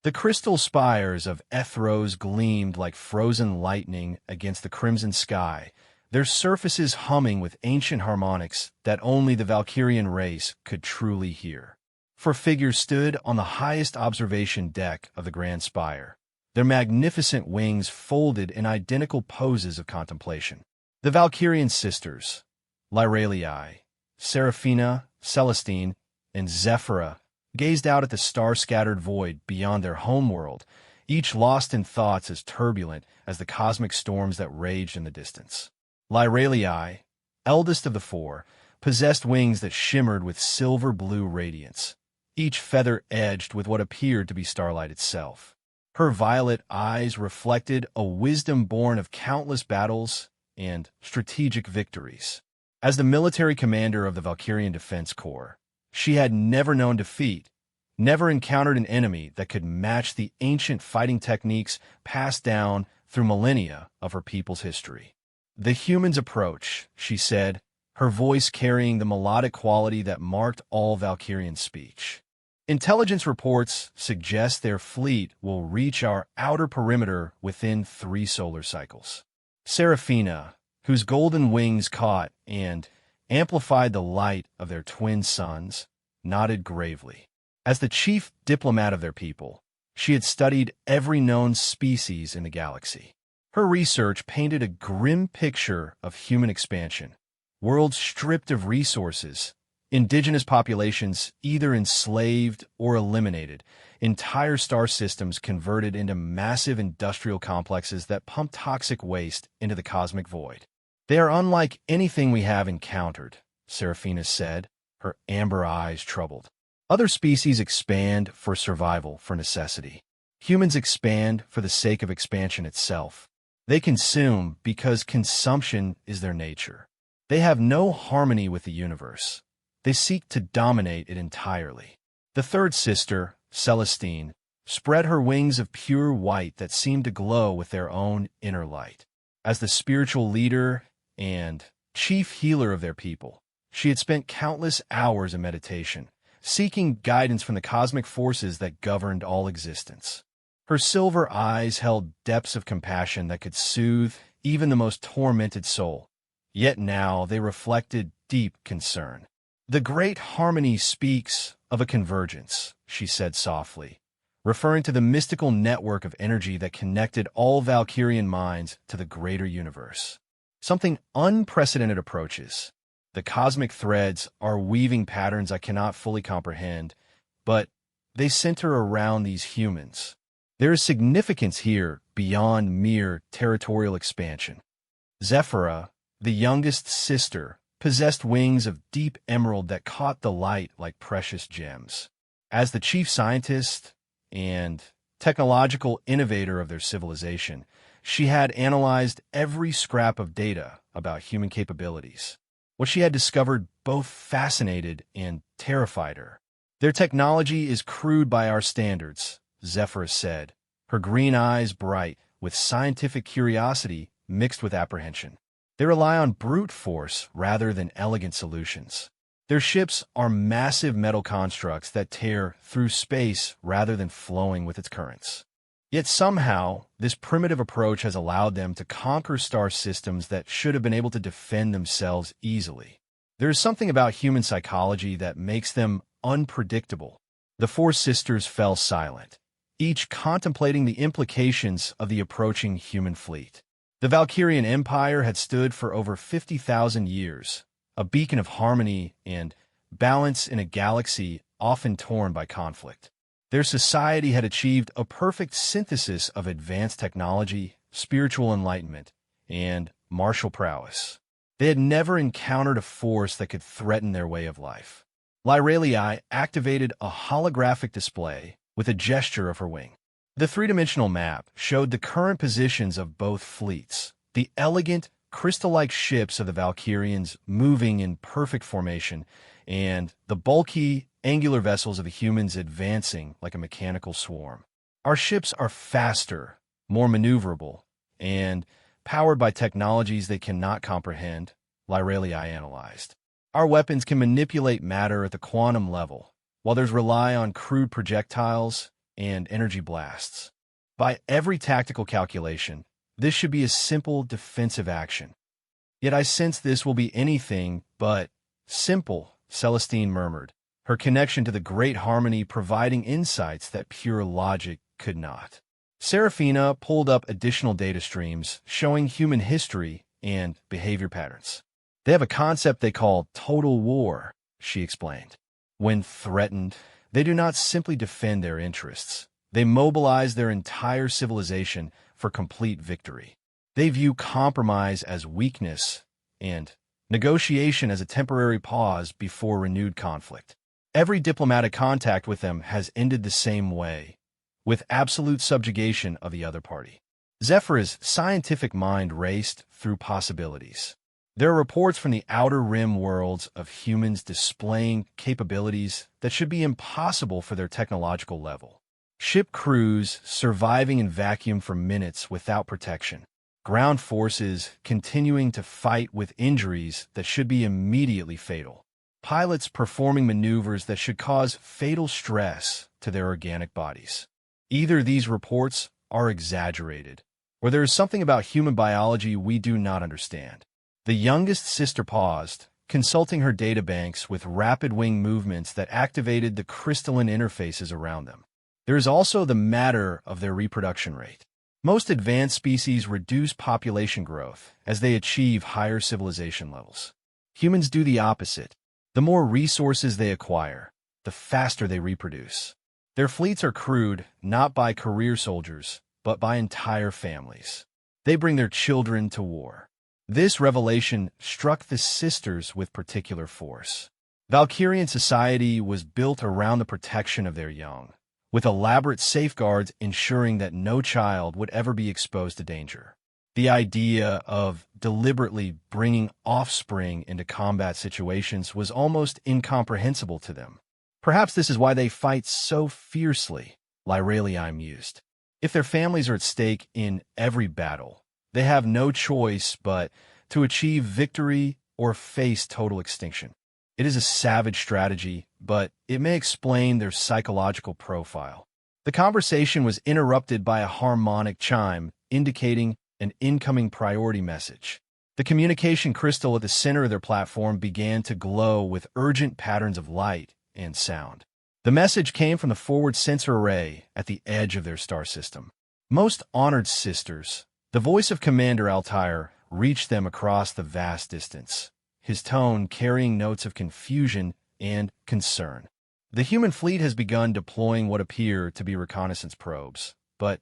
The crystal spires of Ethros gleamed like frozen lightning against the crimson sky, their surfaces humming with ancient harmonics that only the Valkyrian race could truly hear. Four figures stood on the highest observation deck of the Grand Spire, their magnificent wings folded in identical poses of contemplation. The Valkyrian sisters, Lyralii, Seraphina, Celestine, and Zephyra, gazed out at the star-scattered void beyond their homeworld, each lost in thoughts as turbulent as the cosmic storms that raged in the distance. Lyralii, eldest of the four, possessed wings that shimmered with silver-blue radiance, each feather edged with what appeared to be starlight itself. Her violet eyes reflected a wisdom born of countless battles and strategic victories. As the military commander of the Valkyrian Defense Corps, she had never known defeat, never encountered an enemy that could match the ancient fighting techniques passed down through millennia of her people's history. "The human's approach," she said, her voice carrying the melodic quality that marked all Valkyrian speech. "Intelligence reports suggest their fleet will reach our outer perimeter within 3 solar cycles." Seraphina, whose golden wings caught and amplified the light of their twin suns, nodded gravely. As the chief diplomat of their people, she had studied every known species in the galaxy. Her research painted a grim picture of human expansion, worlds stripped of resources, indigenous populations either enslaved or eliminated, entire star systems converted into massive industrial complexes that pump toxic waste into the cosmic void. "They are unlike anything we have encountered," Seraphina said, her amber eyes troubled. "Other species expand for survival, for necessity. Humans expand for the sake of expansion itself. They consume because consumption is their nature. They have no harmony with the universe. They seek to dominate it entirely." The third sister, Celestine, spread her wings of pure white that seemed to glow with their own inner light. As the spiritual leader and chief healer of their people, she had spent countless hours in meditation, seeking guidance from the cosmic forces that governed all existence. Her silver eyes held depths of compassion that could soothe even the most tormented soul, yet now they reflected deep concern. "The great harmony speaks of a convergence," she said softly, referring to the mystical network of energy that connected all Valkyrian minds to the greater universe. "Something unprecedented approaches. The cosmic threads are weaving patterns I cannot fully comprehend, but they center around these humans. There is significance here beyond mere territorial expansion." Zephyra, the youngest sister, possessed wings of deep emerald that caught the light like precious gems. As the chief scientist and technological innovator of their civilization, she had analyzed every scrap of data about human capabilities. What she had discovered both fascinated and terrified her. "Their technology is crude by our standards," Zephyr said, her green eyes bright with scientific curiosity mixed with apprehension. "They rely on brute force rather than elegant solutions. Their ships are massive metal constructs that tear through space rather than flowing with its currents. Yet somehow, this primitive approach has allowed them to conquer star systems that should have been able to defend themselves easily. There is something about human psychology that makes them unpredictable." The four sisters fell silent, each contemplating the implications of the approaching human fleet. The Valkyrian Empire had stood for over 50,000 years, a beacon of harmony and balance in a galaxy often torn by conflict. Their society had achieved a perfect synthesis of advanced technology, spiritual enlightenment, and martial prowess. They had never encountered a force that could threaten their way of life. Lyralii activated a holographic display with a gesture of her wing. The three-dimensional map showed the current positions of both fleets, the elegant, crystal-like ships of the Valkyrians moving in perfect formation, and the bulky, angular vessels of the humans advancing like a mechanical swarm. "Our ships are faster, more maneuverable, and powered by technologies they cannot comprehend," Lyralii analyzed. "Our weapons can manipulate matter at the quantum level, while theirs rely on crude projectiles and energy blasts. By every tactical calculation, this should be a simple defensive action. Yet I sense this will be anything but simple, Celestine murmured, her connection to the great harmony providing insights that pure logic could not. Serafina pulled up additional data streams showing human history and behavior patterns. They have a concept they call total war, she explained. When threatened, they do not simply defend their interests. They mobilize their entire civilization for complete victory. They view compromise as weakness and negotiation as a temporary pause before renewed conflict. Every diplomatic contact with them has ended the same way, with absolute subjugation of the other party. Zephyr's scientific mind raced through possibilities. There are reports from the outer rim worlds of humans displaying capabilities that should be impossible for their technological level. Ship crews surviving in vacuum for minutes without protection. Ground forces continuing to fight with injuries that should be immediately fatal. Pilots performing maneuvers that should cause fatal stress to their organic bodies. Either these reports are exaggerated, or there is something about human biology we do not understand. The youngest sister paused, consulting her databanks with rapid wing movements that activated the crystalline interfaces around them. There is also the matter of their reproduction rate. Most advanced species reduce population growth as they achieve higher civilization levels. Humans do the opposite. The more resources they acquire, the faster they reproduce. Their fleets are crewed not by career soldiers, but by entire families. They bring their children to war. This revelation struck the sisters with particular force. Valkyrian society was built around the protection of their young, with elaborate safeguards ensuring that no child would ever be exposed to danger. The idea of deliberately bringing offspring into combat situations was almost incomprehensible to them. Perhaps this is why they fight so fiercely, Lyralii mused. If their families are at stake in every battle, they have no choice but to achieve victory or face total extinction. It is a savage strategy, but it may explain their psychological profile. The conversation was interrupted by a harmonic chime indicating an incoming priority message. The communication crystal at the center of their platform began to glow with urgent patterns of light and sound. The message came from the forward sensor array at the edge of their star system. Most honored sisters, the voice of Commander Altair reached them across the vast distance, his tone carrying notes of confusion and concern. The human fleet has begun deploying what appear to be reconnaissance probes, but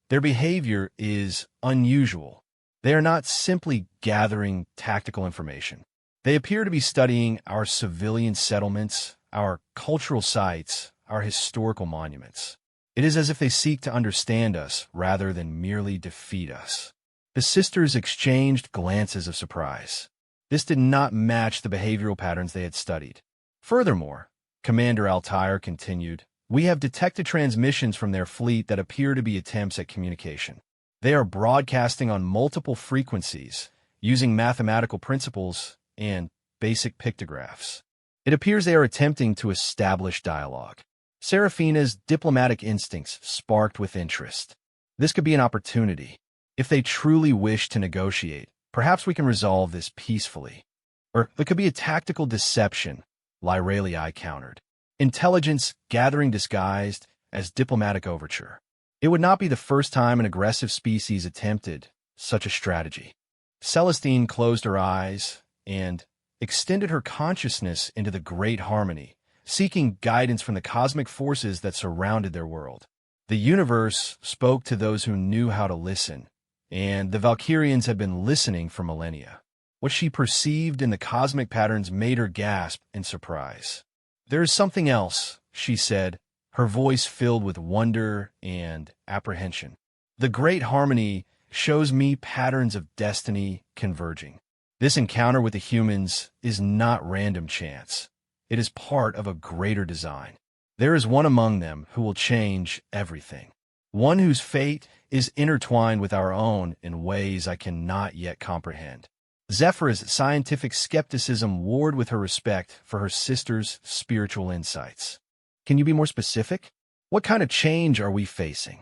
their behavior is unusual. They are not simply gathering tactical information. They appear to be studying our civilian settlements, our cultural sites, our historical monuments. It is as if they seek to understand us rather than merely defeat us. The sisters exchanged glances of surprise. This did not match the behavioral patterns they had studied. Furthermore, Commander Altair continued, we have detected transmissions from their fleet that appear to be attempts at communication. They are broadcasting on multiple frequencies, using mathematical principles and basic pictographs. It appears they are attempting to establish dialogue. Serafina's diplomatic instincts sparked with interest. This could be an opportunity. If they truly wish to negotiate, perhaps we can resolve this peacefully. Or it could be a tactical deception, Lyralii countered. Intelligence gathering disguised as diplomatic overture. It would not be the first time an aggressive species attempted such a strategy. Celestine closed her eyes and extended her consciousness into the great harmony, seeking guidance from the cosmic forces that surrounded their world. The universe spoke to those who knew how to listen, and the Valkyrians had been listening for millennia. What she perceived in the cosmic patterns made her gasp in surprise. There is something else, she said, her voice filled with wonder and apprehension. The great harmony shows me patterns of destiny converging. This encounter with the humans is not random chance. It is part of a greater design. There is one among them who will change everything. One whose fate is intertwined with our own in ways I cannot yet comprehend. Zephyr's scientific skepticism warred with her respect for her sister's spiritual insights. Can you be more specific? What kind of change are we facing?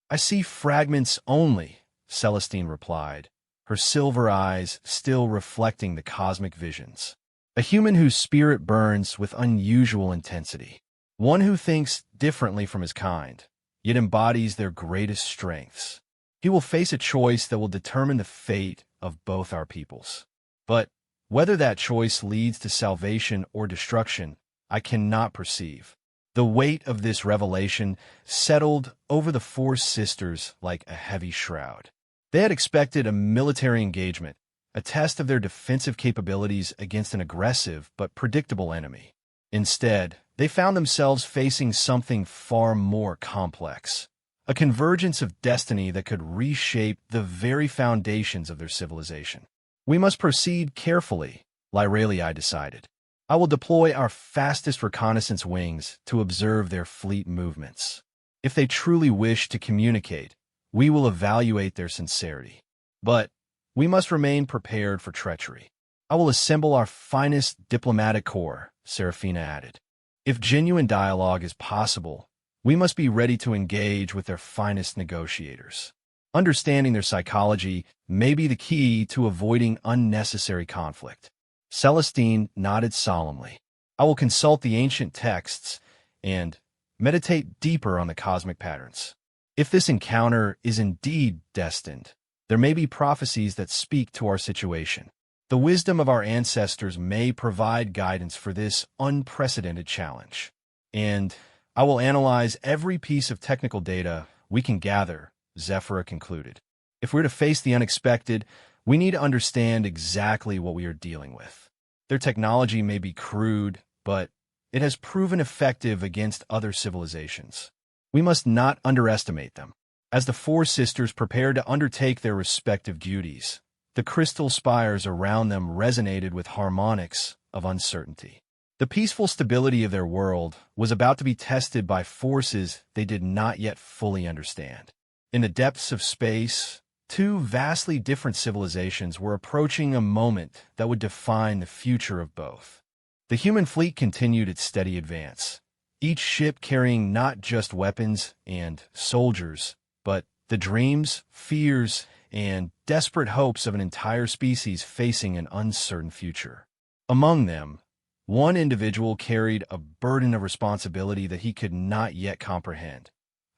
I see fragments only, Celestine replied, her silver eyes still reflecting the cosmic visions. A human whose spirit burns with unusual intensity. One who thinks differently from his kind, yet embodies their greatest strengths. He will face a choice that will determine the fate of both our peoples. But whether that choice leads to salvation or destruction, I cannot perceive. The weight of this revelation settled over the four sisters like a heavy shroud. They had expected a military engagement, a test of their defensive capabilities against an aggressive but predictable enemy. Instead, they found themselves facing something far more complex, a convergence of destiny that could reshape the very foundations of their civilization. We must proceed carefully, Lyralii decided. I will deploy our fastest reconnaissance wings to observe their fleet movements. If they truly wish to communicate, we will evaluate their sincerity. But we must remain prepared for treachery. I will assemble our finest diplomatic corps, Seraphina added. If genuine dialogue is possible, we must be ready to engage with their finest negotiators. Understanding their psychology may be the key to avoiding unnecessary conflict. Celestine nodded solemnly. I will consult the ancient texts and meditate deeper on the cosmic patterns. If this encounter is indeed destined, there may be prophecies that speak to our situation. The wisdom of our ancestors may provide guidance for this unprecedented challenge. And I will analyze every piece of technical data we can gather, Zephyra concluded. If we're to face the unexpected, we need to understand exactly what we are dealing with. Their technology may be crude, but it has proven effective against other civilizations. We must not underestimate them. As the four sisters prepared to undertake their respective duties, the crystal spires around them resonated with harmonics of uncertainty. The peaceful stability of their world was about to be tested by forces they did not yet fully understand. In the depths of space, two vastly different civilizations were approaching a moment that would define the future of both. The human fleet continued its steady advance, each ship carrying not just weapons and soldiers, but the dreams, fears, and desperate hopes of an entire species facing an uncertain future. Among them, one individual carried a burden of responsibility that he could not yet comprehend,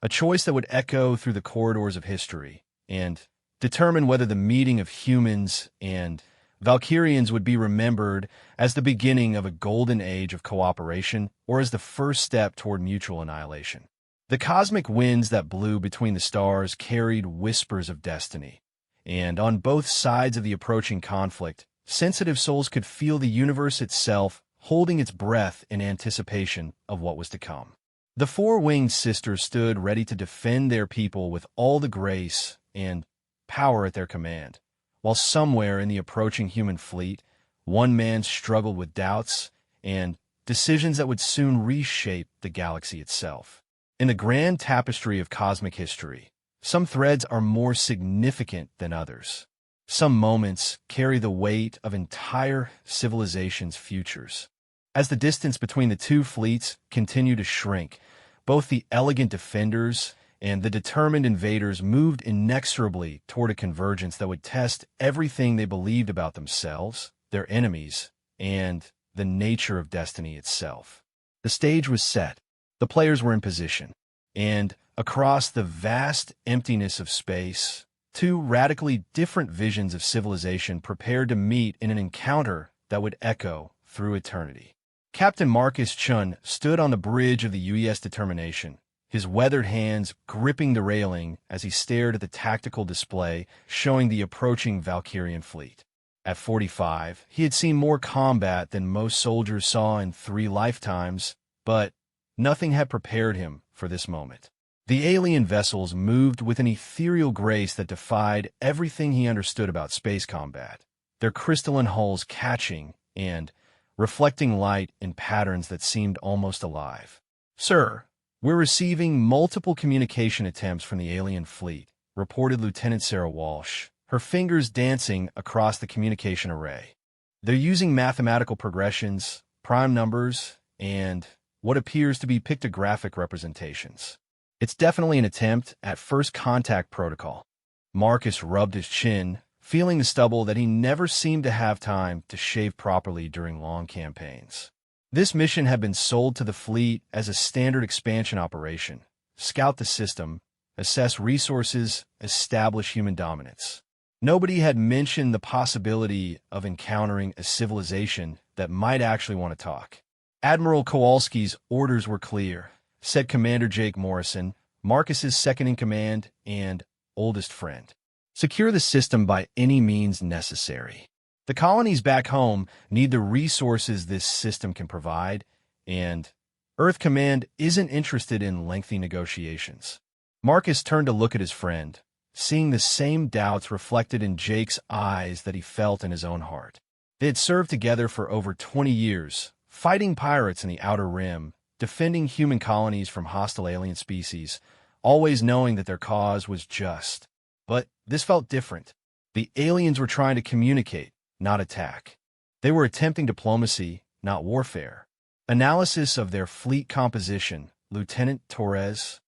a choice that would echo through the corridors of history and determine whether the meeting of humans and Valkyrians would be remembered as the beginning of a golden age of cooperation or as the first step toward mutual annihilation. The cosmic winds that blew between the stars carried whispers of destiny, and on both sides of the approaching conflict, sensitive souls could feel the universe itself holding its breath in anticipation of what was to come. The four-winged sisters stood ready to defend their people with all the grace and power at their command, while somewhere in the approaching human fleet, one man struggled with doubts and decisions that would soon reshape the galaxy itself. In the grand tapestry of cosmic history, some threads are more significant than others. Some moments carry the weight of entire civilizations' futures. As the distance between the two fleets continued to shrink, both the elegant defenders and the determined invaders moved inexorably toward a convergence that would test everything they believed about themselves, their enemies, and the nature of destiny itself. The stage was set, the players were in position, and across the vast emptiness of space, two radically different visions of civilization prepared to meet in an encounter that would echo through eternity. Captain Marcus Chun stood on the bridge of the UES Determination, his weathered hands gripping the railing as he stared at the tactical display showing the approaching Valkyrian fleet. At 45, he had seen more combat than most soldiers saw in 3 lifetimes, but nothing had prepared him for this moment. The alien vessels moved with an ethereal grace that defied everything he understood about space combat, their crystalline hulls catching and reflecting light in patterns that seemed almost alive. "Sir, we're receiving multiple communication attempts from the alien fleet," reported Lieutenant Sarah Walsh, her fingers dancing across the communication array. "They're using mathematical progressions, prime numbers, and what appears to be pictographic representations. It's definitely an attempt at first contact protocol. Marcus rubbed his chin, feeling the stubble that he never seemed to have time to shave properly during long campaigns. This mission had been sold to the fleet as a standard expansion operation: scout the system, assess resources, establish human dominance. Nobody had mentioned the possibility of encountering a civilization that might actually want to talk. Admiral Kowalski's orders were clear, said Commander Jake Morrison, Marcus's second-in-command and oldest friend. Secure the system by any means necessary. The colonies back home need the resources this system can provide, and Earth Command isn't interested in lengthy negotiations. Marcus turned to look at his friend, seeing the same doubts reflected in Jake's eyes that he felt in his own heart. They had served together for over 20 years, fighting pirates in the Outer Rim, defending human colonies from hostile alien species, always knowing that their cause was just. But this felt different. The aliens were trying to communicate, not attack. They were attempting diplomacy, not warfare. Analysis of their fleet composition, Lieutenant Torres?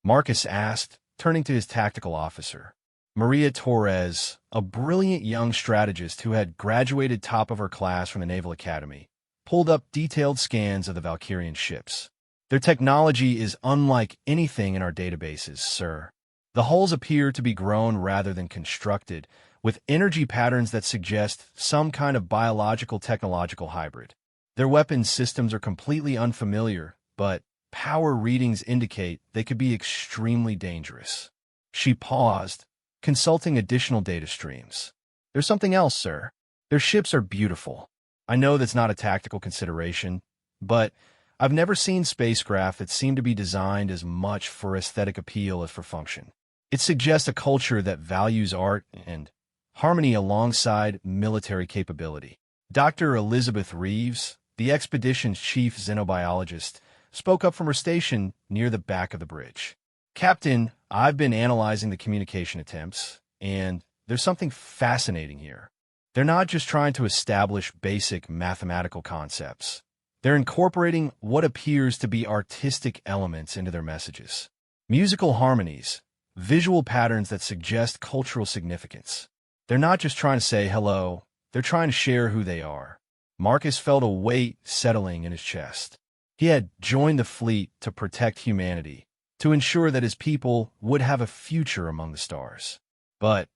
Marcus asked, turning to his tactical officer. Maria Torres, a brilliant young strategist who had graduated top of her class from the Naval Academy, pulled up detailed scans of the Valkyrian ships. Their technology is unlike anything in our databases, sir. The hulls appear to be grown rather than constructed, with energy patterns that suggest some kind of biological-technological hybrid. Their weapons systems are completely unfamiliar, but power readings indicate they could be extremely dangerous. She paused, consulting additional data streams. There's something else, sir. Their ships are beautiful. I know that's not a tactical consideration, but I've never seen spacecraft that seem to be designed as much for aesthetic appeal as for function. It suggests a culture that values art and harmony alongside military capability. Dr. Elizabeth Reeves, the expedition's chief xenobiologist, spoke up from her station near the back of the bridge. Captain, I've been analyzing the communication attempts, and there's something fascinating here. They're not just trying to establish basic mathematical concepts. They're incorporating what appears to be artistic elements into their messages. Musical harmonies, visual patterns that suggest cultural significance. They're not just trying to say hello, they're trying to share who they are. Marcus felt a weight settling in his chest. He had joined the fleet to protect humanity, to ensure that his people would have a future among the stars. But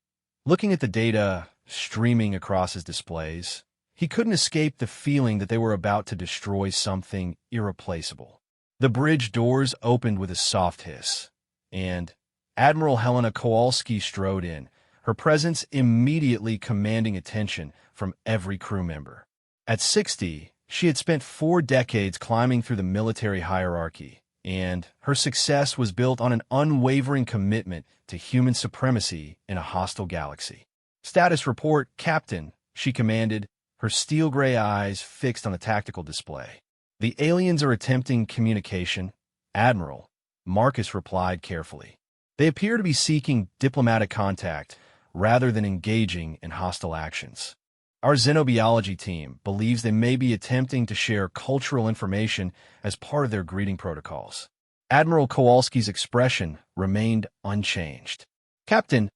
looking at the data streaming across his displays, he couldn't escape the feeling that they were about to destroy something irreplaceable. The bridge doors opened with a soft hiss, and Admiral Helena Kowalski strode in, her presence immediately commanding attention from every crew member. At 60, she had spent 4 decades climbing through the military hierarchy, and her success was built on an unwavering commitment to human supremacy in a hostile galaxy. "Status report, Captain," she commanded, her steel-gray eyes fixed on the tactical display. "The aliens are attempting communication, Admiral," Marcus replied carefully. "They appear to be seeking diplomatic contact rather than engaging in hostile actions. Our xenobiology team believes they may be attempting to share cultural information as part of their greeting protocols." Admiral Kowalski's expression remained unchanged. "Captain,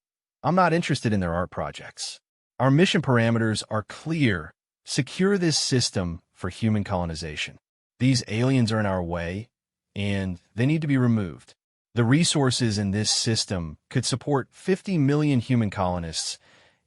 I'm not interested in their art projects. Our mission parameters are clear. Secure this system for human colonization. These aliens are in our way, and they need to be removed. The resources in this system could support 50 million human colonists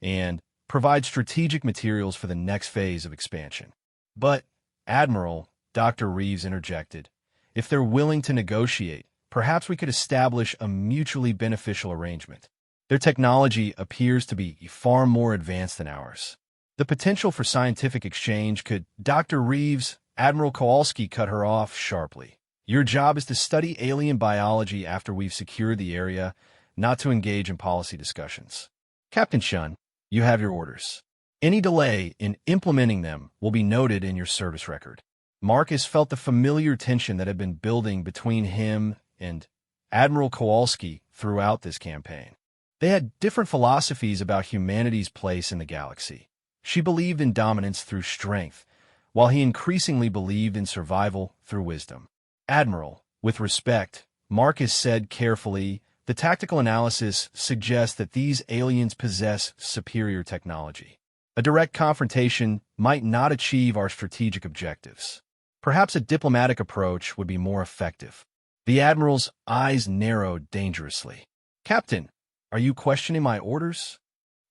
and provide strategic materials for the next phase of expansion." "But, Admiral," Dr. Reeves interjected, "if they're willing to negotiate, perhaps we could establish a mutually beneficial arrangement. Their technology appears to be far more advanced than ours. The potential for scientific exchange could—" "Dr. Reeves," Admiral Kowalski cut her off sharply. "Your job is to study alien biology after we've secured the area, not to engage in policy discussions. Captain Shun, you have your orders. Any delay in implementing them will be noted in your service record." Marcus felt the familiar tension that had been building between him and Admiral Kowalski throughout this campaign. They had different philosophies about humanity's place in the galaxy. She believed in dominance through strength, while he increasingly believed in survival through wisdom. Admiral, with respect, Marcus said carefully, the tactical analysis suggests that these aliens possess superior technology. A direct confrontation might not achieve our strategic objectives. Perhaps a diplomatic approach would be more effective. The Admiral's eyes narrowed dangerously. Captain, are you questioning my orders?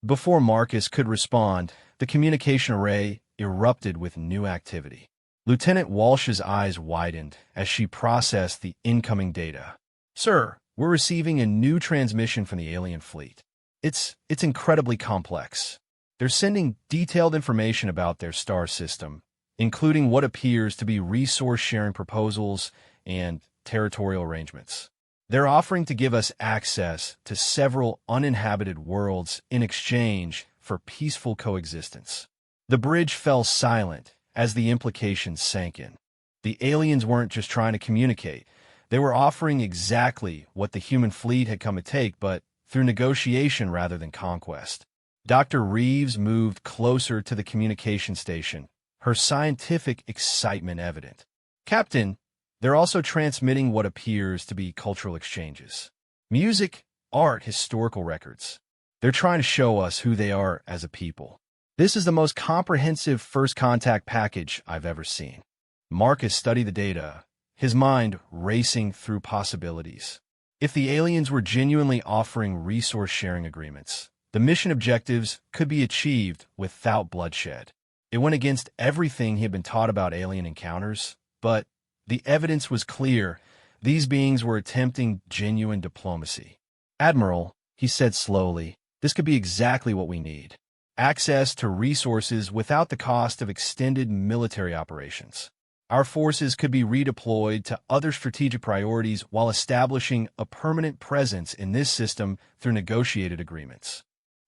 Before Marcus could respond, the communication array erupted with new activity. Lieutenant Walsh's eyes widened as she processed the incoming data. Sir, we're receiving a new transmission from the alien fleet. It's incredibly complex. They're sending detailed information about their star system, including what appears to be resource-sharing proposals and territorial arrangements. They're offering to give us access to several uninhabited worlds in exchange for peaceful coexistence. The bridge fell silent as the implications sank in. The aliens weren't just trying to communicate. They were offering exactly what the human fleet had come to take, but through negotiation rather than conquest. Dr. Reeves moved closer to the communication station, her scientific excitement evident. Captain, they're also transmitting what appears to be cultural exchanges. Music, art, historical records. They're trying to show us who they are as a people. This is the most comprehensive first contact package I've ever seen. Marcus studied the data, his mind racing through possibilities. If the aliens were genuinely offering resource-sharing agreements, the mission objectives could be achieved without bloodshed. It went against everything he had been taught about alien encounters, but the evidence was clear. These beings were attempting genuine diplomacy. Admiral, he said slowly, this could be exactly what we need. Access to resources without the cost of extended military operations. Our forces could be redeployed to other strategic priorities while establishing a permanent presence in this system through negotiated agreements.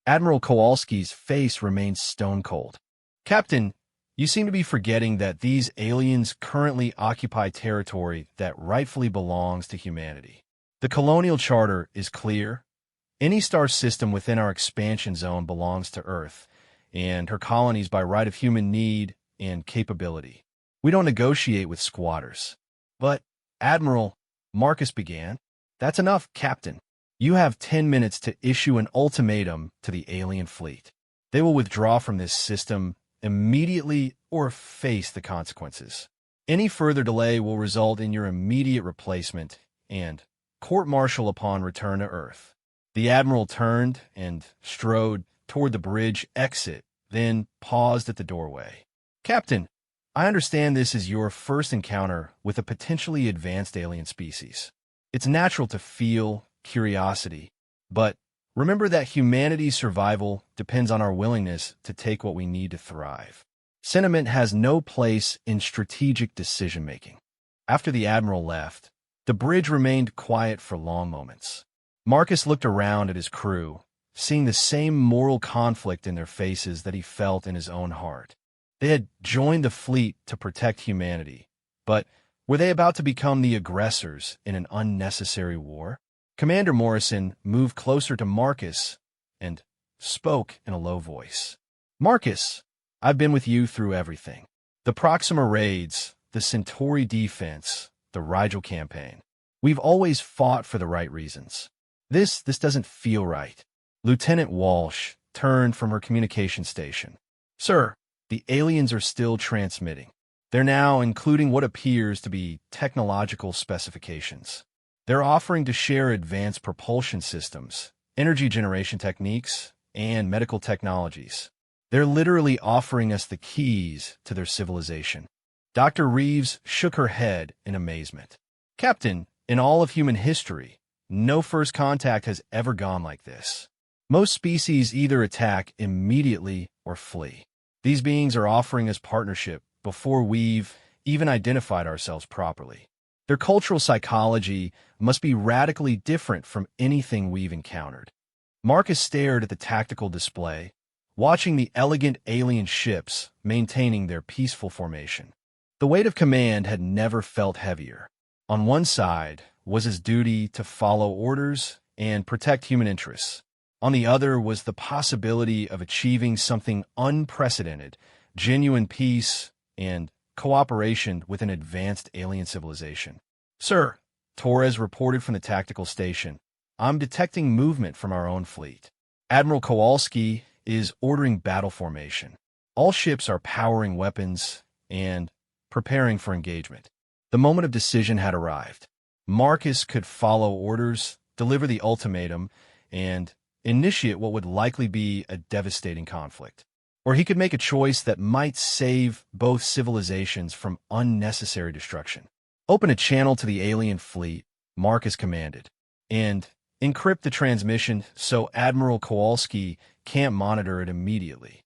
Admiral Kowalski's face remained stone-cold. Captain, you seem to be forgetting that these aliens currently occupy territory that rightfully belongs to humanity. The colonial charter is clear. Any star system within our expansion zone belongs to Earth, and her colonies by right of human need and capability. We don't negotiate with squatters. But, Admiral, Marcus began, that's enough, Captain. You have 10 minutes to issue an ultimatum to the alien fleet. They will withdraw from this system immediately or face the consequences. Any further delay will result in your immediate replacement and court-martial upon return to Earth. The Admiral turned and strode toward the bridge exit, then paused at the doorway. Captain, I understand this is your first encounter with a potentially advanced alien species. It's natural to feel curiosity, but remember that humanity's survival depends on our willingness to take what we need to thrive. Sentiment has no place in strategic decision-making. After the Admiral left, the bridge remained quiet for long moments. Marcus looked around at his crew, seeing the same moral conflict in their faces that he felt in his own heart. They had joined the fleet to protect humanity, but were they about to become the aggressors in an unnecessary war? Commander Morrison moved closer to Marcus and spoke in a low voice. Marcus, I've been with you through everything. The Proxima raids, the Centauri defense, the Rigel campaign. We've always fought for the right reasons. This doesn't feel right. Lieutenant Walsh turned from her communication station. Sir, the aliens are still transmitting. They're now including what appears to be technological specifications. They're offering to share advanced propulsion systems, energy generation techniques, and medical technologies. They're literally offering us the keys to their civilization. Dr. Reeves shook her head in amazement. Captain, in all of human history, no first contact has ever gone like this. Most species either attack immediately or flee. These beings are offering us partnership before we've even identified ourselves properly. Their cultural psychology must be radically different from anything we've encountered. Marcus stared at the tactical display, watching the elegant alien ships maintaining their peaceful formation. The weight of command had never felt heavier. On one side was his duty to follow orders and protect human interests. On the other was the possibility of achieving something unprecedented, genuine peace and cooperation with an advanced alien civilization. Sir, Torres reported from the tactical station. I'm detecting movement from our own fleet. Admiral Kowalski is ordering battle formation. All ships are powering weapons and preparing for engagement. The moment of decision had arrived. Marcus could follow orders, deliver the ultimatum, and initiate what would likely be a devastating conflict. Or he could make a choice that might save both civilizations from unnecessary destruction. Open a channel to the alien fleet, Marcus commanded, and encrypt the transmission so Admiral Kowalski can't monitor it immediately.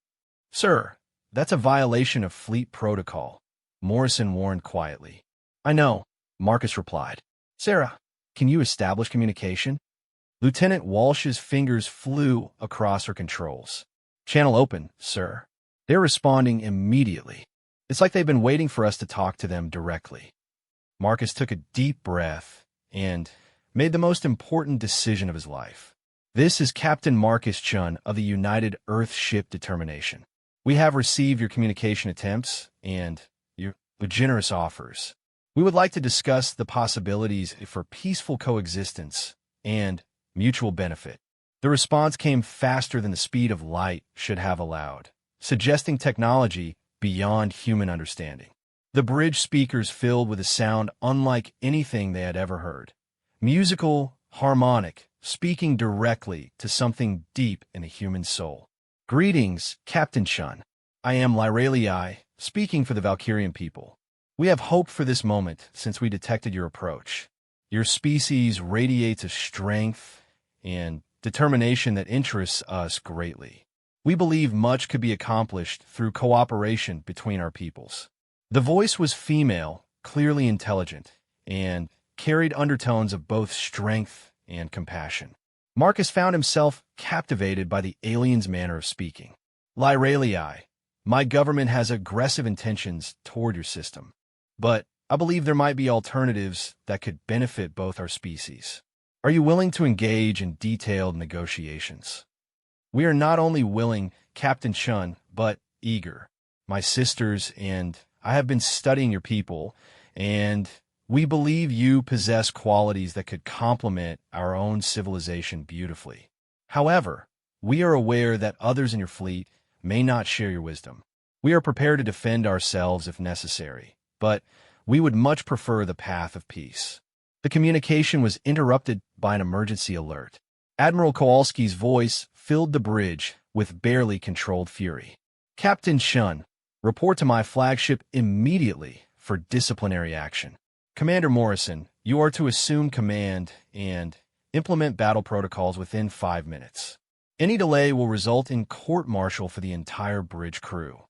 Sir, that's a violation of fleet protocol, Morrison warned quietly. I know, Marcus replied. Sarah, can you establish communication? Lieutenant Walsh's fingers flew across her controls. Channel open, sir. They're responding immediately. It's like they've been waiting for us to talk to them directly. Marcus took a deep breath and made the most important decision of his life. This is Captain Marcus Chun of the United Earth Ship Determination. We have received your communication attempts and your generous offers. We would like to discuss the possibilities for peaceful coexistence and mutual benefit. The response came faster than the speed of light should have allowed, suggesting technology beyond human understanding. The bridge speakers filled with a sound unlike anything they had ever heard. Musical, harmonic, speaking directly to something deep in the human soul. Greetings, Captain Chun. I am Lyralii, speaking for the Valkyrian people. We have hoped for this moment since we detected your approach. Your species radiates a strength and determination that interests us greatly. We believe much could be accomplished through cooperation between our peoples. The voice was female, clearly intelligent, and carried undertones of both strength and compassion. Marcus found himself captivated by the alien's manner of speaking. Lyralii, my government has aggressive intentions toward your system. But I believe there might be alternatives that could benefit both our species. Are you willing to engage in detailed negotiations? We are not only willing, Captain Chun, but eager. My sisters and I have been studying your people, and we believe you possess qualities that could complement our own civilization beautifully. However, we are aware that others in your fleet may not share your wisdom. We are prepared to defend ourselves if necessary, but we would much prefer the path of peace. The communication was interrupted by an emergency alert. Admiral Kowalski's voice filled the bridge with barely controlled fury. Captain Chun, report to my flagship immediately for disciplinary action. Commander Morrison, you are to assume command and implement battle protocols within 5 minutes. Any delay will result in court-martial for the entire bridge crew.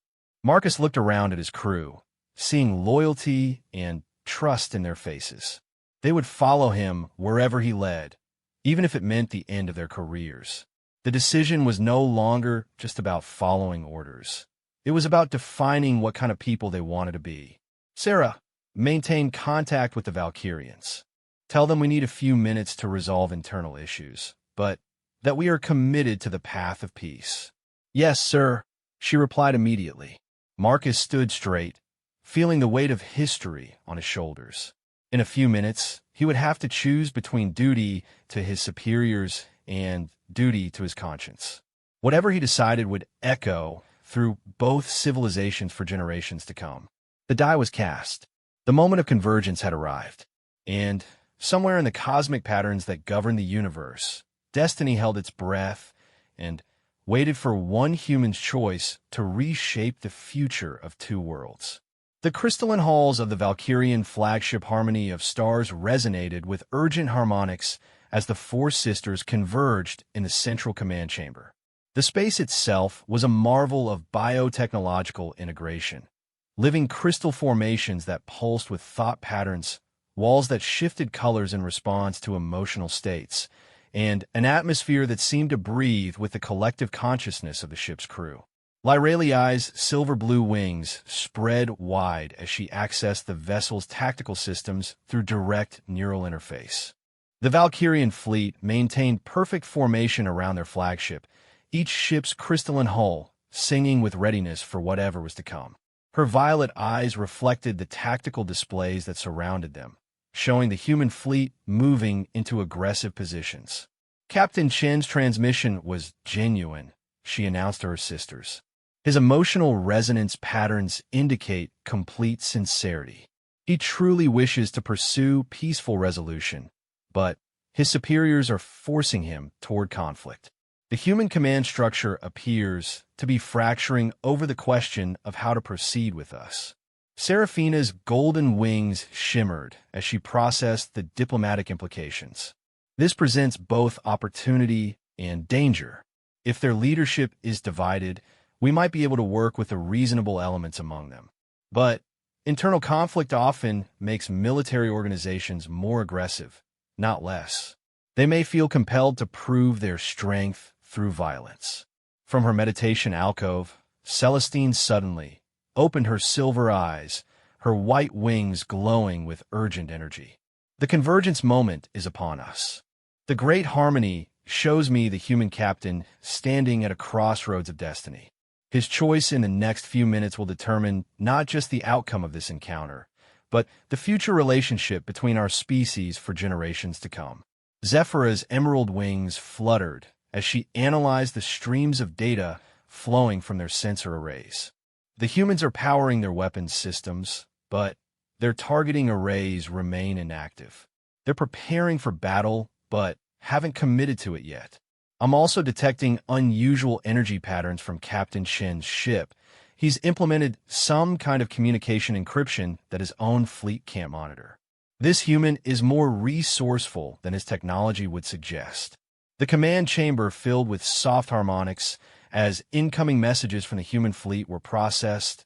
Marcus looked around at his crew, seeing loyalty and trust in their faces. They would follow him wherever he led, even if it meant the end of their careers. The decision was no longer just about following orders. It was about defining what kind of people they wanted to be. Sarah, maintain contact with the Valkyrians. Tell them we need a few minutes to resolve internal issues, but that we are committed to the path of peace. Yes, sir, she replied immediately. Marcus stood straight, feeling the weight of history on his shoulders. In a few minutes, he would have to choose between duty to his superiors and duty to his conscience. Whatever he decided would echo through both civilizations for generations to come. The die was cast. The moment of convergence had arrived. And somewhere in the cosmic patterns that govern the universe, destiny held its breath and waited for one human's choice to reshape the future of two worlds. The crystalline halls of the Valkyrian flagship Harmony of Stars resonated with urgent harmonics as the four sisters converged in the central command chamber. The space itself was a marvel of biotechnological integration. Living crystal formations that pulsed with thought patterns, walls that shifted colors in response to emotional states, and an atmosphere that seemed to breathe with the collective consciousness of the ship's crew. Lyralii's silver-blue wings spread wide as she accessed the vessel's tactical systems through direct neural interface. The Valkyrian fleet maintained perfect formation around their flagship, each ship's crystalline hull singing with readiness for whatever was to come. Her violet eyes reflected the tactical displays that surrounded them, showing the human fleet moving into aggressive positions. Captain Chen's transmission was genuine, she announced to her sisters. His emotional resonance patterns indicate complete sincerity. He truly wishes to pursue peaceful resolution, but his superiors are forcing him toward conflict. The human command structure appears to be fracturing over the question of how to proceed with us. Seraphina's golden wings shimmered as she processed the diplomatic implications. This presents both opportunity and danger. If their leadership is divided, we might be able to work with the reasonable elements among them. But internal conflict often makes military organizations more aggressive, not less. They may feel compelled to prove their strength through violence. From her meditation alcove, Celestine suddenly opened her silver eyes, her white wings glowing with urgent energy. The convergence moment is upon us. The great harmony shows me the human captain standing at a crossroads of destiny. His choice in the next few minutes will determine not just the outcome of this encounter, but the future relationship between our species for generations to come. Zephyra's emerald wings fluttered as she analyzed the streams of data flowing from their sensor arrays. The humans are powering their weapons systems, but their targeting arrays remain inactive. They're preparing for battle, but haven't committed to it yet. I'm also detecting unusual energy patterns from Captain Shen's ship. He's implemented some kind of communication encryption that his own fleet can't monitor. This human is more resourceful than his technology would suggest. The command chamber filled with soft harmonics as incoming messages from the human fleet were processed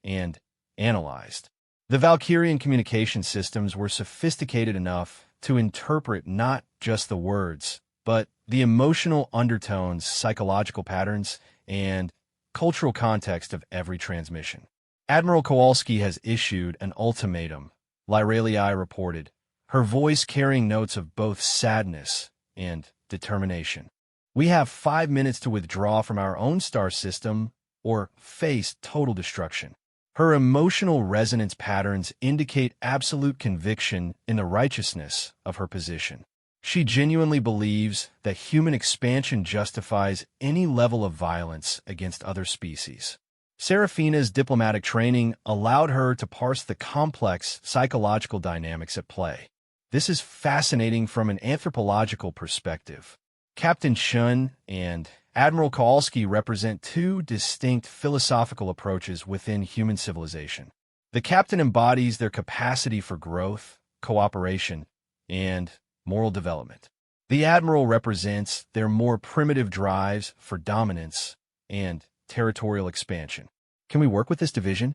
and analyzed. The Valkyrian communication systems were sophisticated enough to interpret not just the words, but the emotional undertones, psychological patterns, and cultural context of every transmission. Admiral Kowalski has issued an ultimatum, Lyralii reported, her voice carrying notes of both sadness and determination. We have 5 minutes to withdraw from our own star system or face total destruction. Her emotional resonance patterns indicate absolute conviction in the righteousness of her position. She genuinely believes that human expansion justifies any level of violence against other species. Seraphina's diplomatic training allowed her to parse the complex psychological dynamics at play. This is fascinating from an anthropological perspective. Captain Shun and Admiral Kowalski represent two distinct philosophical approaches within human civilization. The captain embodies their capacity for growth, cooperation, and moral development. The admiral represents their more primitive drives for dominance and territorial expansion. Can we work with this division?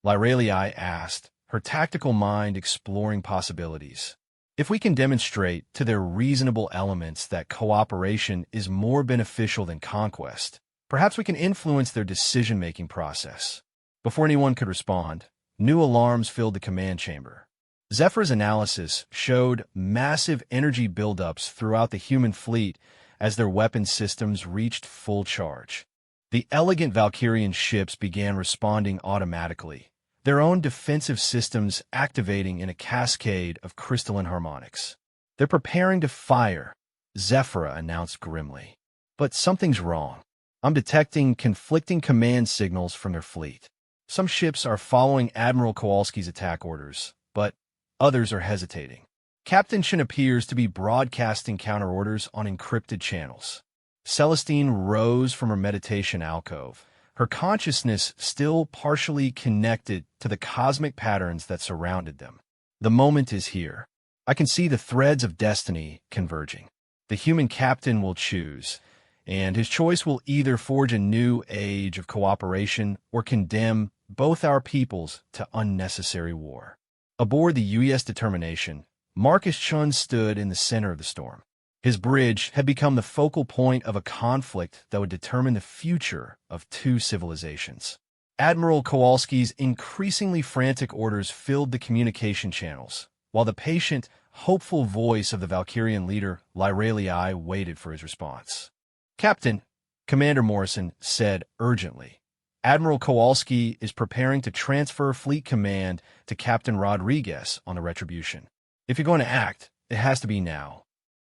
Lyralii asked, her tactical mind exploring possibilities. If we can demonstrate to their reasonable elements that cooperation is more beneficial than conquest, perhaps we can influence their decision-making process. Before anyone could respond, new alarms filled the command chamber. Zephyr's analysis showed massive energy buildups throughout the human fleet as their weapon systems reached full charge. The elegant Valkyrian ships began responding automatically, their own defensive systems activating in a cascade of crystalline harmonics. They're preparing to fire, Zephyra announced grimly. But something's wrong. I'm detecting conflicting command signals from their fleet. Some ships are following Admiral Kowalski's attack orders, but others are hesitating. Captain Shin appears to be broadcasting counterorders on encrypted channels. Celestine rose from her meditation alcove, her consciousness still partially connected to the cosmic patterns that surrounded them. The moment is here. I can see the threads of destiny converging. The human captain will choose, and his choice will either forge a new age of cooperation or condemn both our peoples to unnecessary war. Aboard the UES Determination, Marcus Chun stood in the center of the storm. His bridge had become the focal point of a conflict that would determine the future of two civilizations. Admiral Kowalski's increasingly frantic orders filled the communication channels, while the patient, hopeful voice of the Valkyrian leader, Lyralii, waited for his response. Captain, Commander Morrison said urgently, Admiral Kowalski is preparing to transfer fleet command to Captain Rodriguez on the Retribution. If you're going to act, it has to be now.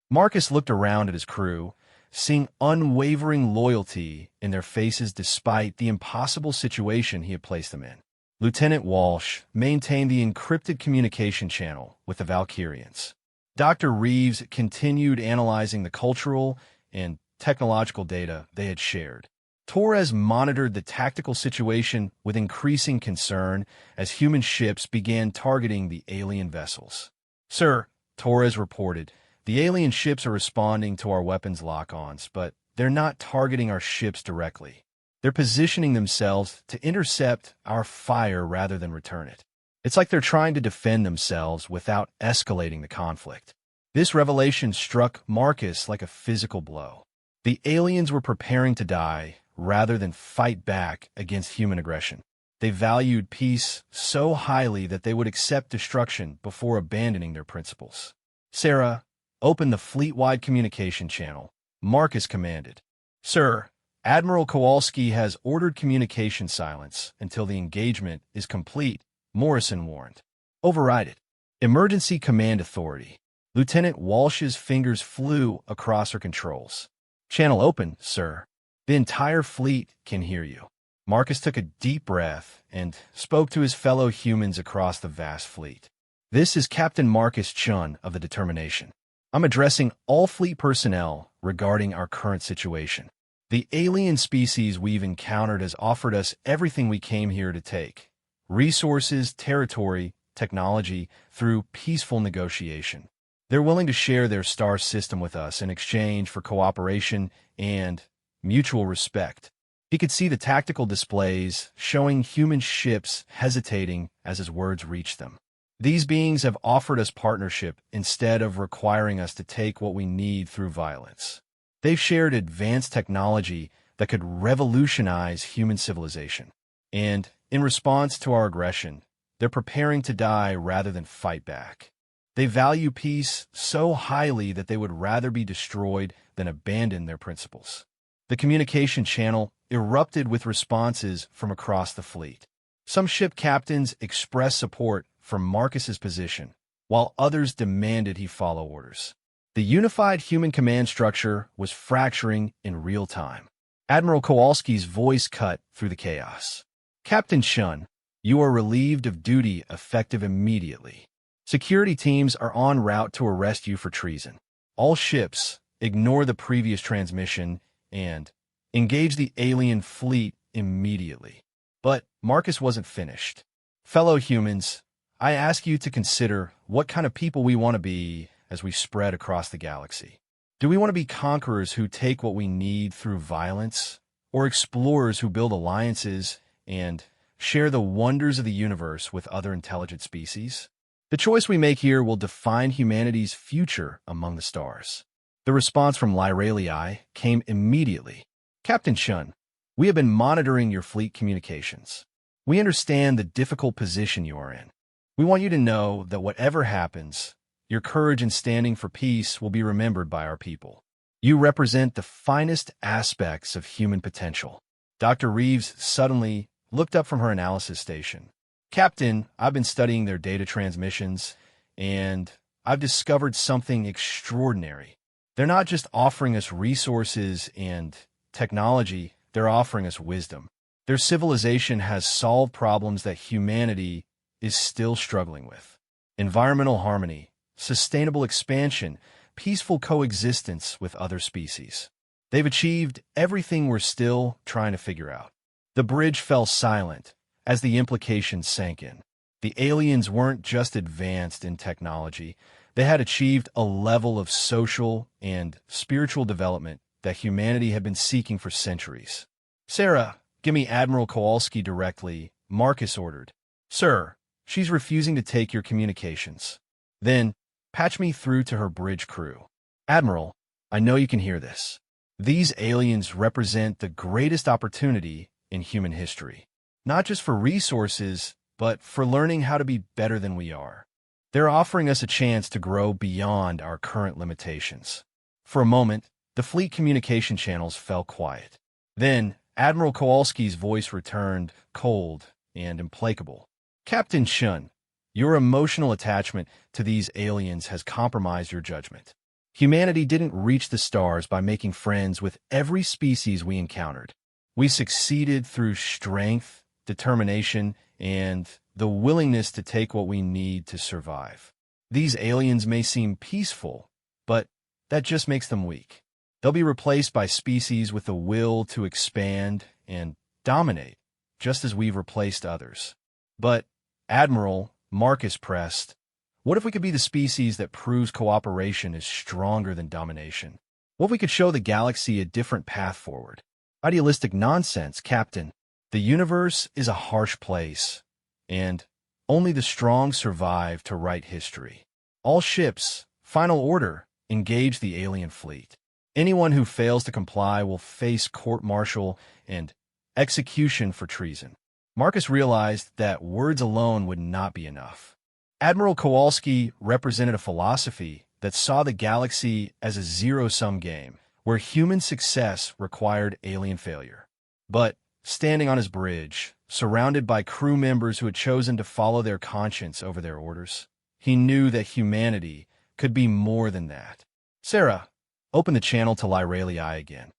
Marcus looked around at his crew, seeing unwavering loyalty in their faces despite the impossible situation he had placed them in. Lieutenant Walsh maintained the encrypted communication channel with the Valkyrians. Dr. Reeves continued analyzing the cultural and technological data they had shared. Torres monitored the tactical situation with increasing concern as human ships began targeting the alien vessels. "Sir," Torres reported, "the alien ships are responding to our weapons lock-ons, but they're not targeting our ships directly. They're positioning themselves to intercept our fire rather than return it. It's like they're trying to defend themselves without escalating the conflict." This revelation struck Marcus like a physical blow. The aliens were preparing to die rather than fight back against human aggression. They valued peace so highly that they would accept destruction before abandoning their principles. "Sarah, open the fleet-wide communication channel," Marcus commanded. "Sir, Admiral Kowalski has ordered communication silence until the engagement is complete," Morrison warned. "Override it." Emergency Command Authority. Lieutenant Walsh's fingers flew across her controls. "Channel open, sir. The entire fleet can hear you." Marcus took a deep breath and spoke to his fellow humans across the vast fleet. "This is Captain Marcus Chun of the Determination. I'm addressing all fleet personnel regarding our current situation. The alien species we've encountered has offered us everything we came here to take: resources, territory, technology, through peaceful negotiation. They're willing to share their star system with us in exchange for cooperation and mutual respect." He could see the tactical displays showing human ships hesitating as his words reached them. "These beings have offered us partnership instead of requiring us to take what we need through violence. They've shared advanced technology that could revolutionize human civilization. And in response to our aggression, they're preparing to die rather than fight back. They value peace so highly that they would rather be destroyed than abandon their principles." The communication channel erupted with responses from across the fleet. Some ship captains expressed support for Marcus's position, while others demanded he follow orders. The unified human command structure was fracturing in real time. Admiral Kowalski's voice cut through the chaos. "Captain Chun, you are relieved of duty effective immediately. Security teams are en route to arrest you for treason. All ships, ignore the previous transmission and engage the alien fleet immediately." But Marcus wasn't finished. "Fellow humans, I ask you to consider what kind of people we want to be as we spread across the galaxy. Do we want to be conquerors who take what we need through violence, or explorers who build alliances and share the wonders of the universe with other intelligent species? The choice we make here will define humanity's future among the stars." The response from Lyralii came immediately. "Captain Chun, we have been monitoring your fleet communications. We understand the difficult position you are in. We want you to know that whatever happens, your courage in standing for peace will be remembered by our people. You represent the finest aspects of human potential." Dr. Reeves suddenly looked up from her analysis station. "Captain, I've been studying their data transmissions, and I've discovered something extraordinary. They're not just offering us resources and technology, they're offering us wisdom. Their civilization has solved problems that humanity is still struggling with: environmental harmony, sustainable expansion, peaceful coexistence with other species. They've achieved everything we're still trying to figure out." The bridge fell silent as the implications sank in. The aliens weren't just advanced in technology, they had achieved a level of social and spiritual development that humanity had been seeking for centuries. "Sarah, give me Admiral Kowalski directly," Marcus ordered. "Sir, she's refusing to take your communications." "Then, patch me through to her bridge crew." "Admiral, I know you can hear this. These aliens represent the greatest opportunity in human history, not just for resources, but for learning how to be better than we are. They're offering us a chance to grow beyond our current limitations." For a moment, the fleet communication channels fell quiet. Then, Admiral Kowalski's voice returned, cold and implacable. "Captain Chun, Your emotional attachment to these aliens has compromised your judgment. Humanity didn't reach the stars by making friends with every species we encountered. We succeeded through strength, determination, and the willingness to take what we need to survive. These aliens may seem peaceful, but that just makes them weak. They'll be replaced by species with the will to expand and dominate, just as we've replaced others. But, Admiral, Marcus pressed, what if we could be the species that proves cooperation is stronger than domination? What if we could show the galaxy a different path forward? Idealistic nonsense, Captain. The universe is a harsh place, and only the strong survive to write history. All ships, final order, engage the alien fleet. Anyone who fails to comply will face court-martial and execution for treason. Marcus realized that words alone would not be enough. Admiral Kowalski represented a philosophy that saw the galaxy as a zero-sum game, where human success required alien failure. But, standing on his bridge, surrounded by crew members who had chosen to follow their conscience over their orders, he knew that humanity could be more than that. Sarah, open the channel to Lyralii again.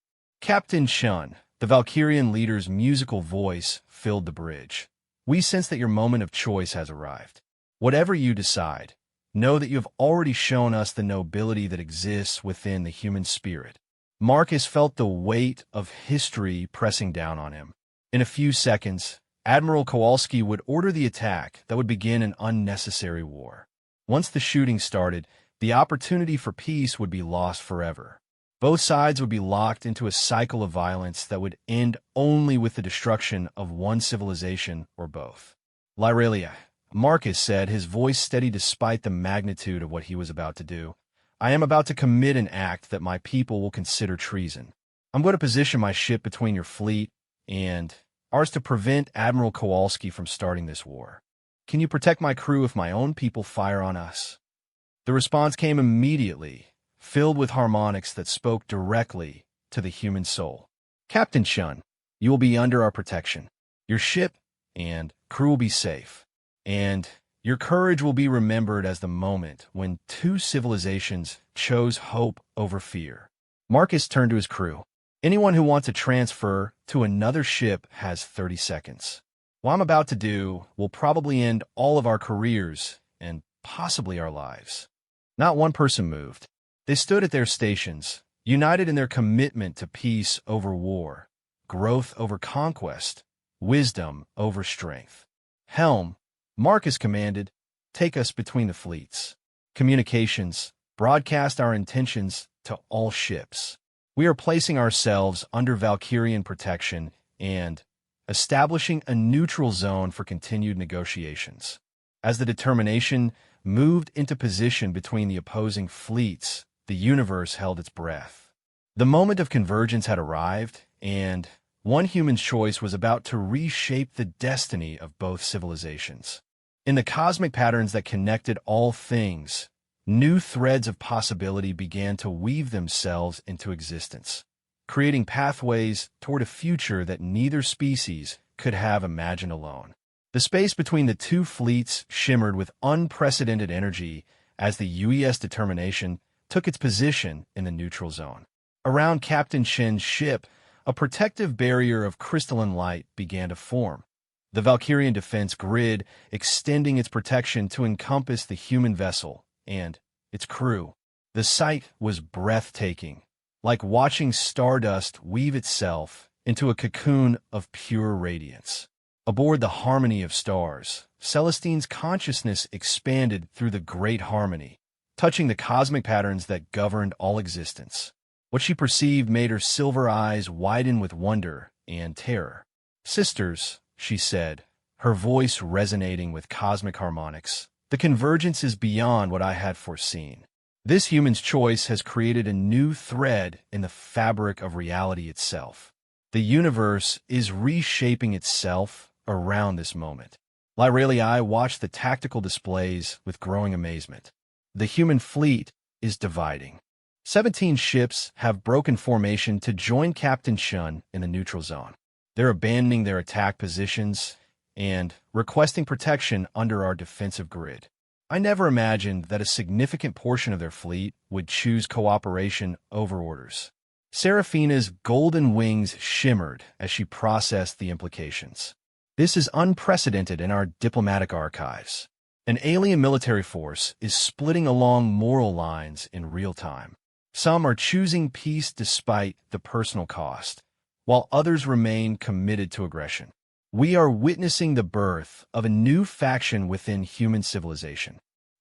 Captain Shun, the Valkyrian leader's musical voice, filled the bridge. We sense that your moment of choice has arrived. Whatever you decide, know that you have already shown us the nobility that exists within the human spirit. Marcus felt the weight of history pressing down on him. In a few seconds, Admiral Kowalski would order the attack that would begin an unnecessary war. Once the shooting started, the opportunity for peace would be lost forever. Both sides would be locked into a cycle of violence that would end only with the destruction of one civilization or both. Lyralii, Marcus said, his voice steady despite the magnitude of what he was about to do. I am about to commit an act that my people will consider treason. I'm going to position my ship between your fleet and ours to prevent Admiral Kowalski from starting this war. Can you protect my crew if my own people fire on us? The response came immediately, filled with harmonics that spoke directly to the human soul. Captain Shun, you will be under our protection. Your ship and crew will be safe. And your courage will be remembered as the moment when two civilizations chose hope over fear. Marcus turned to his crew. Anyone who wants to transfer to another ship has 30 seconds. What I'm about to do will probably end all of our careers and possibly our lives. Not one person moved. They stood at their stations, united in their commitment to peace over war, growth over conquest, wisdom over strength. Helm, Marcus commanded, take us between the fleets. Communications, broadcast our intentions to all ships. We are placing ourselves under Valkyrian protection and establishing a neutral zone for continued negotiations. As the determination moved into position between the opposing fleets, the universe held its breath. The moment of convergence had arrived, and one human's choice was about to reshape the destiny of both civilizations. In the cosmic patterns that connected all things, new threads of possibility began to weave themselves into existence, creating pathways toward a future that neither species could have imagined alone. The space between the two fleets shimmered with unprecedented energy as the UES determination took its position in the neutral zone. Around Captain Shen's ship, a protective barrier of crystalline light began to form, the Valkyrian defense grid extending its protection to encompass the human vessel and its crew. The sight was breathtaking, like watching stardust weave itself into a cocoon of pure radiance. Aboard the harmony of stars, Celestine's consciousness expanded through the great harmony, touching the cosmic patterns that governed all existence. What she perceived made her silver eyes widen with wonder and terror. Sisters, she said, her voice resonating with cosmic harmonics, the convergence is beyond what I had foreseen. This human's choice has created a new thread in the fabric of reality itself. The universe is reshaping itself around this moment. Lyralii watched the tactical displays with growing amazement. The human fleet is dividing. 17 ships have broken formation to join Captain Shun in the neutral zone. They're abandoning their attack positions and requesting protection under our defensive grid. I never imagined that a significant portion of their fleet would choose cooperation over orders. Seraphina's golden wings shimmered as she processed the implications. This is unprecedented in our diplomatic archives. An alien military force is splitting along moral lines in real time. Some are choosing peace despite the personal cost, while others remain committed to aggression. We are witnessing the birth of a new faction within human civilization.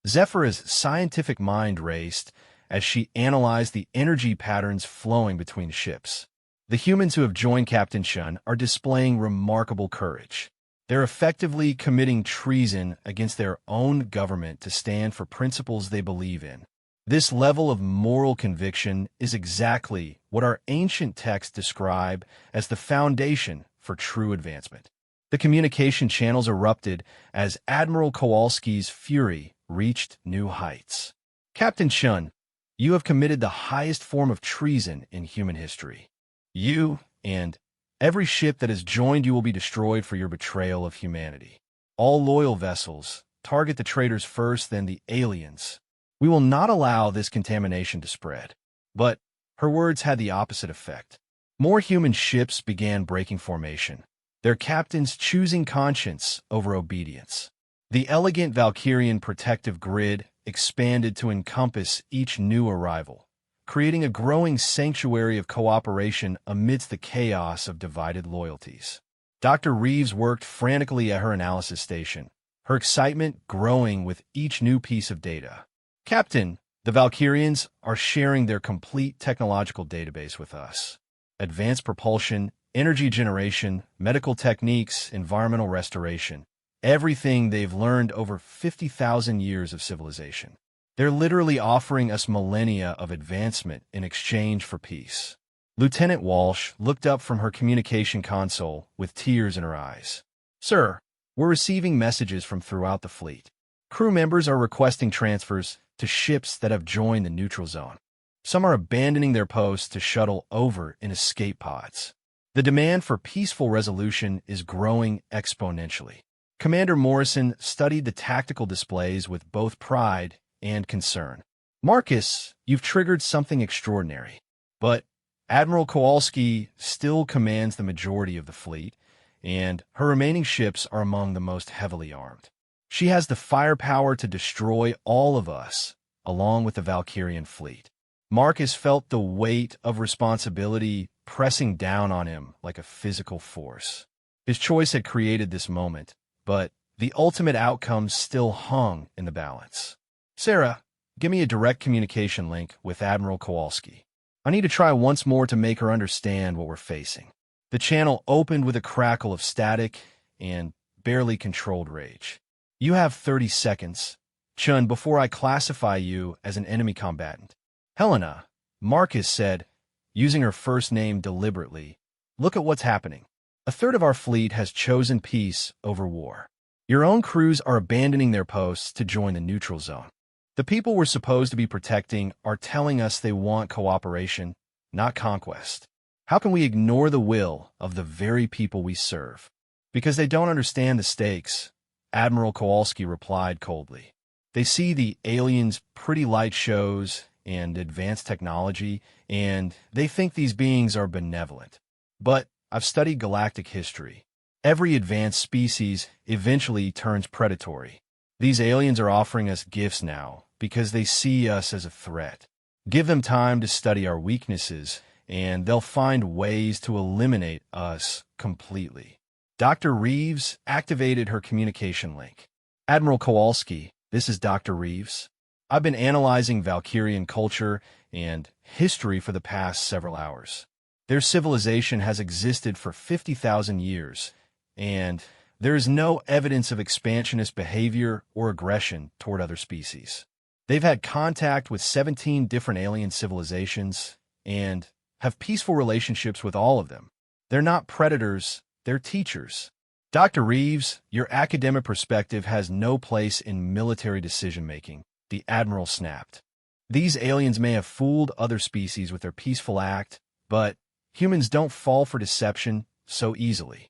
Zephyra's scientific mind raced as she analyzed the energy patterns flowing between ships. The humans who have joined Captain Chun are displaying remarkable courage. They're effectively committing treason against their own government to stand for principles they believe in. This level of moral conviction is exactly what our ancient texts describe as the foundation for true advancement. The communication channels erupted as Admiral Kowalski's fury reached new heights. Captain Chun, you have committed the highest form of treason in human history. You and every ship that has joined you will be destroyed for your betrayal of humanity. All loyal vessels, target the traitors first, then the aliens. We will not allow this contamination to spread. But her words had the opposite effect. More human ships began breaking formation, their captains choosing conscience over obedience. The elegant Valkyrian protective grid expanded to encompass each new arrival, creating a growing sanctuary of cooperation amidst the chaos of divided loyalties. Dr. Reeves worked frantically at her analysis station, her excitement growing with each new piece of data. Captain, the Valkyrians are sharing their complete technological database with us. Advanced propulsion, energy generation, medical techniques, environmental restoration, everything they've learned over 50,000 years of civilization. They're literally offering us millennia of advancement in exchange for peace. Lieutenant Walsh looked up from her communication console with tears in her eyes. Sir, we're receiving messages from throughout the fleet. Crew members are requesting transfers to ships that have joined the neutral zone. Some are abandoning their posts to shuttle over in escape pods. The demand for peaceful resolution is growing exponentially. Commander Morrison studied the tactical displays with both pride and concern. Marcus, you've triggered something extraordinary. But Admiral Kowalski still commands the majority of the fleet, and her remaining ships are among the most heavily armed. She has the firepower to destroy all of us, along with the Valkyrian fleet. Marcus felt the weight of responsibility pressing down on him like a physical force. His choice had created this moment, but the ultimate outcome still hung in the balance. Sarah, give me a direct communication link with Admiral Kowalski. I need to try once more to make her understand what we're facing. The channel opened with a crackle of static and barely controlled rage. You have 30 seconds, Chun, before I classify you as an enemy combatant. Helena, Marcus said, using her first name deliberately, look at what's happening. A third of our fleet has chosen peace over war. Your own crews are abandoning their posts to join the neutral zone. The people we're supposed to be protecting are telling us they want cooperation, not conquest. How can we ignore the will of the very people we serve? Because they don't understand the stakes, Admiral Kowalski replied coldly. They see the aliens' pretty light shows and advanced technology, and they think these beings are benevolent. But I've studied galactic history. Every advanced species eventually turns predatory. These aliens are offering us gifts now because they see us as a threat. Give them time to study our weaknesses, and they'll find ways to eliminate us completely. Dr. Reeves activated her communication link. Admiral Kowalski, this is Dr. Reeves. I've been analyzing Valkyrian culture and history for the past several hours. Their civilization has existed for 50,000 years, and there is no evidence of expansionist behavior or aggression toward other species. They've had contact with 17 different alien civilizations and have peaceful relationships with all of them. They're not predators, they're teachers. Dr. Reeves, your academic perspective has no place in military decision-making, the Admiral snapped. These aliens may have fooled other species with their peaceful act, but humans don't fall for deception so easily.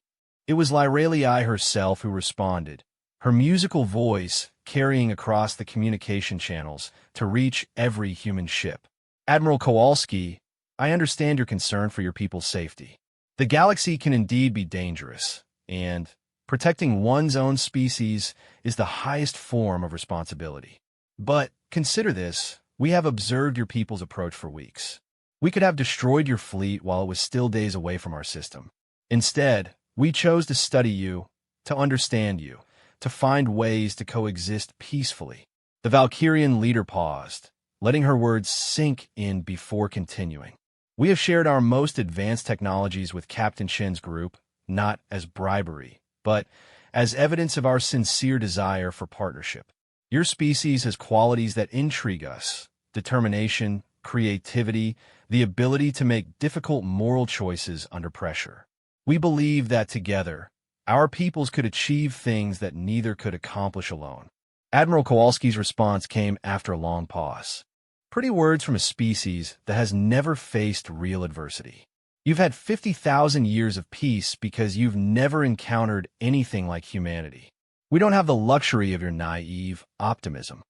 It was Lyralii herself who responded, her musical voice carrying across the communication channels to reach every human ship. Admiral Kowalski, I understand your concern for your people's safety. The galaxy can indeed be dangerous, and protecting one's own species is the highest form of responsibility. But consider this, we have observed your people's approach for weeks. We could have destroyed your fleet while it was still days away from our system. Instead, we chose to study you, to understand you, to find ways to coexist peacefully. The Valkyrian leader paused, letting her words sink in before continuing. We have shared our most advanced technologies with Captain Shin's group, not as bribery, but as evidence of our sincere desire for partnership. Your species has qualities that intrigue us: determination, creativity, the ability to make difficult moral choices under pressure. We believe that together, our peoples could achieve things that neither could accomplish alone. Admiral Kowalski's response came after a long pause. Pretty words from a species that has never faced real adversity. You've had 50,000 years of peace because you've never encountered anything like humanity. We don't have the luxury of your naive optimism.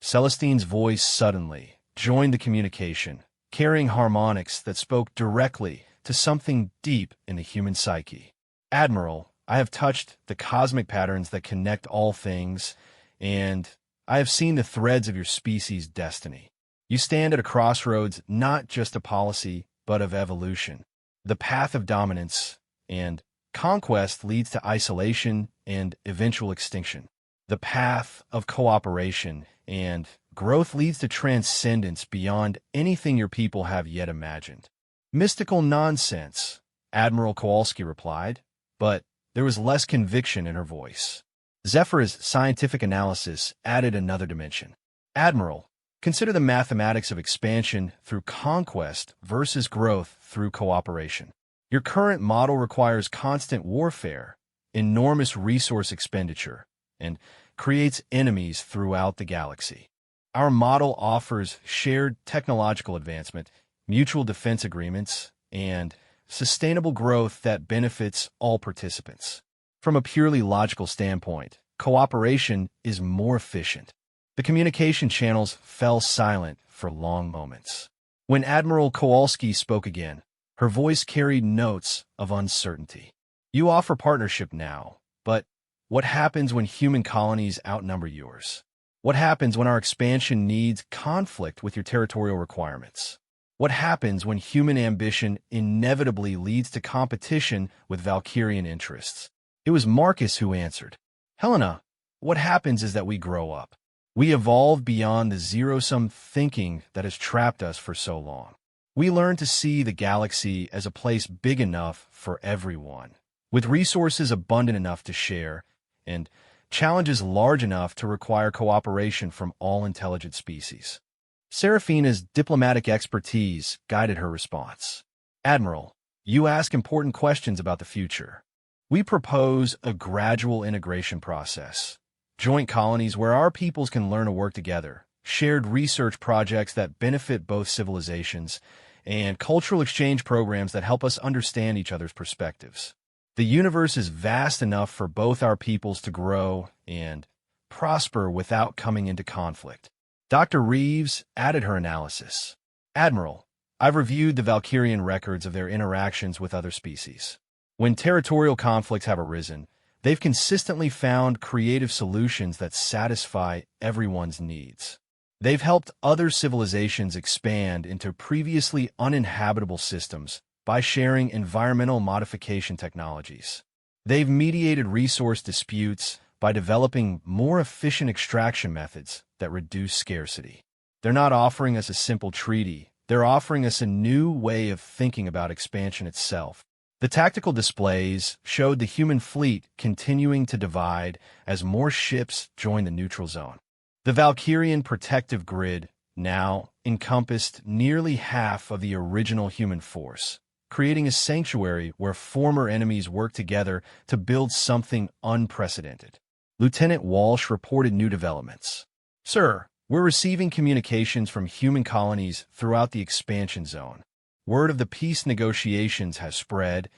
Celestine's voice suddenly joined the communication, carrying harmonics that spoke directly to something deep in the human psyche. Admiral, I have touched the cosmic patterns that connect all things, and I have seen the threads of your species' destiny. You stand at a crossroads not just of policy, but of evolution. The path of dominance and conquest leads to isolation and eventual extinction. The path of cooperation and growth leads to transcendence beyond anything your people have yet imagined. Mystical nonsense, Admiral Kowalski replied, but there was less conviction in her voice. Zephyr's scientific analysis added another dimension. Admiral, consider the mathematics of expansion through conquest versus growth through cooperation. Your current model requires constant warfare, enormous resource expenditure, and creates enemies throughout the galaxy. Our model offers shared technological advancement, mutual defense agreements, and sustainable growth that benefits all participants. From a purely logical standpoint, cooperation is more efficient. The communication channels fell silent for long moments. When Admiral Kowalski spoke again, her voice carried notes of uncertainty. You offer partnership now, but what happens when human colonies outnumber yours? What happens when our expansion needs conflict with your territorial requirements? What happens when human ambition inevitably leads to competition with Valkyrian interests? It was Marcus who answered. Helena, what happens is that we grow up. We evolve beyond the zero-sum thinking that has trapped us for so long. We learn to see the galaxy as a place big enough for everyone, with resources abundant enough to share, and challenges large enough to require cooperation from all intelligent species. Seraphina's diplomatic expertise guided her response. Admiral, you ask important questions about the future. We propose a gradual integration process. Joint colonies where our peoples can learn to work together, shared research projects that benefit both civilizations, and cultural exchange programs that help us understand each other's perspectives. The universe is vast enough for both our peoples to grow and prosper without coming into conflict. Dr. Reeves added her analysis. Admiral, I've reviewed the Valkyrian records of their interactions with other species. When territorial conflicts have arisen, they've consistently found creative solutions that satisfy everyone's needs. They've helped other civilizations expand into previously uninhabitable systems by sharing environmental modification technologies. They've mediated resource disputes by developing more efficient extraction methods that reduce scarcity. They're not offering us a simple treaty. They're offering us a new way of thinking about expansion itself. The tactical displays showed the human fleet continuing to divide as more ships joined the neutral zone. The Valkyrian protective grid now encompassed nearly half of the original human force, creating a sanctuary where former enemies work together to build something unprecedented. Lieutenant Walsh reported new developments. Sir, we're receiving communications from human colonies throughout the expansion zone. Word of the peace negotiations has spread,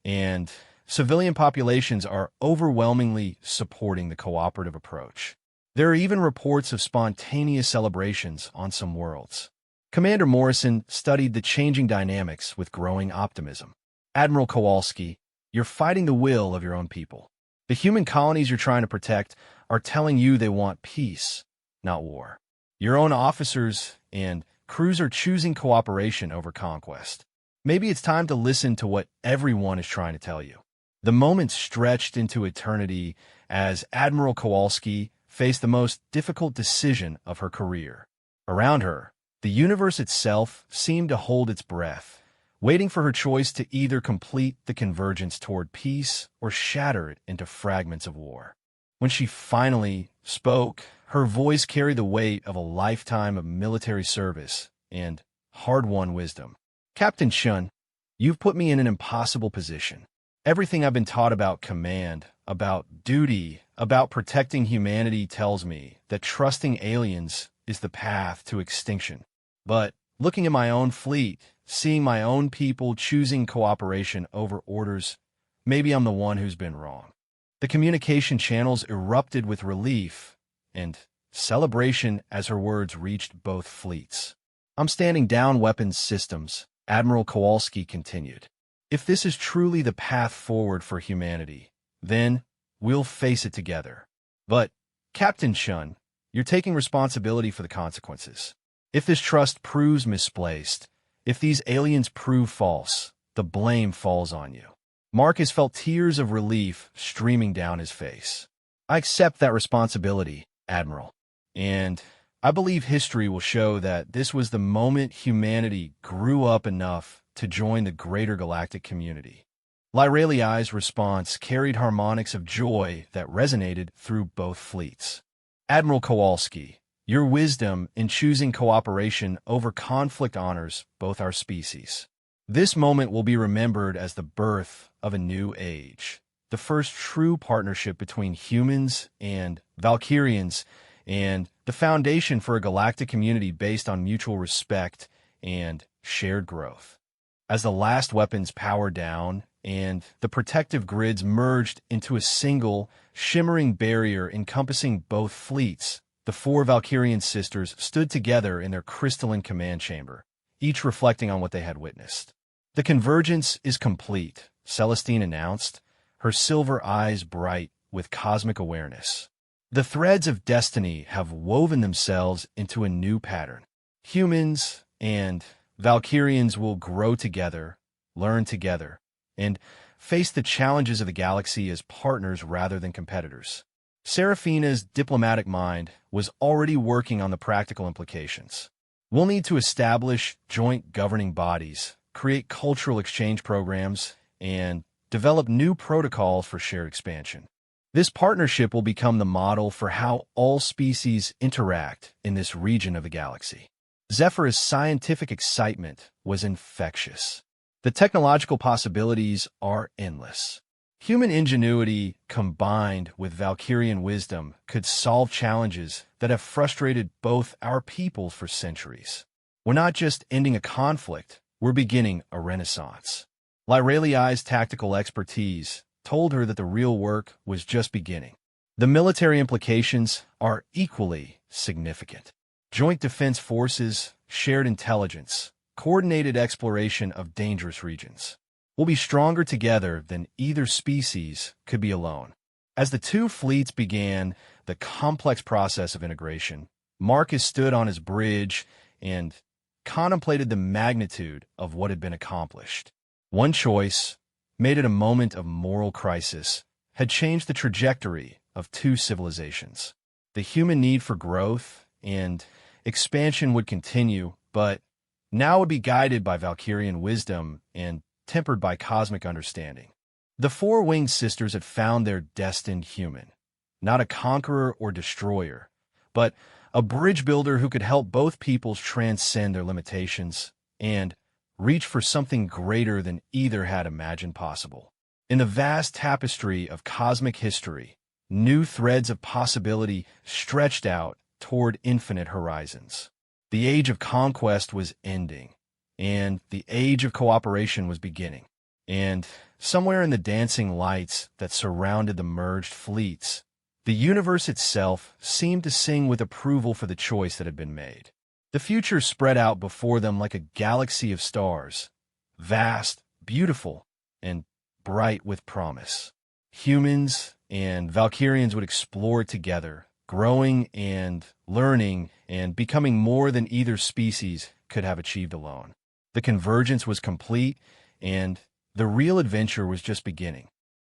and civilian populations are overwhelmingly supporting the cooperative approach. There are even reports of spontaneous celebrations on some worlds. Commander Morrison studied the changing dynamics with growing optimism. Admiral Kowalski, you're fighting the will of your own people. The human colonies you're trying to protect are telling you they want peace, not war. Your own officers and crews are choosing cooperation over conquest. Maybe it's time to listen to what everyone is trying to tell you. The moment stretched into eternity as Admiral Kowalski faced the most difficult decision of her career. Around her, the universe itself seemed to hold its breath, waiting for her choice to either complete the convergence toward peace or shatter it into fragments of war. When she finally spoke, her voice carried the weight of a lifetime of military service and hard-won wisdom. Captain Shun, you've put me in an impossible position. Everything I've been taught about command, about duty, about protecting humanity tells me that trusting aliens is the path to extinction. But looking at my own fleet, seeing my own people choosing cooperation over orders, maybe I'm the one who's been wrong. The communication channels erupted with relief and celebration as her words reached both fleets. I'm standing down weapons systems, Admiral Kowalski continued. If this is truly the path forward for humanity, then we'll face it together. But, Captain Shun, you're taking responsibility for the consequences. If this trust proves misplaced, if these aliens prove false, the blame falls on you. Marcus felt tears of relief streaming down his face. I accept that responsibility, Admiral. And I believe history will show that this was the moment humanity grew up enough to join the greater galactic community. Lyraliai's response carried harmonics of joy that resonated through both fleets. Admiral Kowalski, your wisdom in choosing cooperation over conflict honors both our species. This moment will be remembered as the birth of a new age, the first true partnership between humans and Valkyrians, and the foundation for a galactic community based on mutual respect and shared growth. As the last weapons powered down and the protective grids merged into a single, shimmering barrier encompassing both fleets, the four Valkyrian sisters stood together in their crystalline command chamber, each reflecting on what they had witnessed. The convergence is complete, Celestine announced, her silver eyes bright with cosmic awareness. The threads of destiny have woven themselves into a new pattern. Humans and Valkyrians will grow together, learn together, and face the challenges of the galaxy as partners rather than competitors. Seraphina's diplomatic mind was already working on the practical implications. We'll need to establish joint governing bodies, create cultural exchange programs, and develop new protocols for shared expansion. This partnership will become the model for how all species interact in this region of the galaxy. Zephyr's scientific excitement was infectious. The technological possibilities are endless. Human ingenuity combined with Valkyrian wisdom could solve challenges that have frustrated both our peoples for centuries. We're not just ending a conflict, we're beginning a renaissance. Lyraliai's tactical expertise told her that the real work was just beginning. The military implications are equally significant. Joint defense forces, shared intelligence, coordinated exploration of dangerous regions. We'll be stronger together than either species could be alone. As the two fleets began the complex process of integration, Marcus stood on his bridge and contemplated the magnitude of what had been accomplished. One choice, made at a moment of moral crisis, had changed the trajectory of two civilizations. The human need for growth and expansion would continue, but now would be guided by Valkyrian wisdom and tempered by cosmic understanding. The four-winged sisters had found their destined human, not a conqueror or destroyer, but a bridge builder who could help both peoples transcend their limitations and reach for something greater than either had imagined possible. In the vast tapestry of cosmic history, new threads of possibility stretched out toward infinite horizons. The age of conquest was ending, and the age of cooperation was beginning. And somewhere in the dancing lights that surrounded the merged fleets, the universe itself seemed to sing with approval for the choice that had been made. The future spread out before them like a galaxy of stars, vast, beautiful, and bright with promise. Humans and Valkyrians would explore together, growing and learning and becoming more than either species could have achieved alone. The convergence was complete, and the real adventure was just beginning.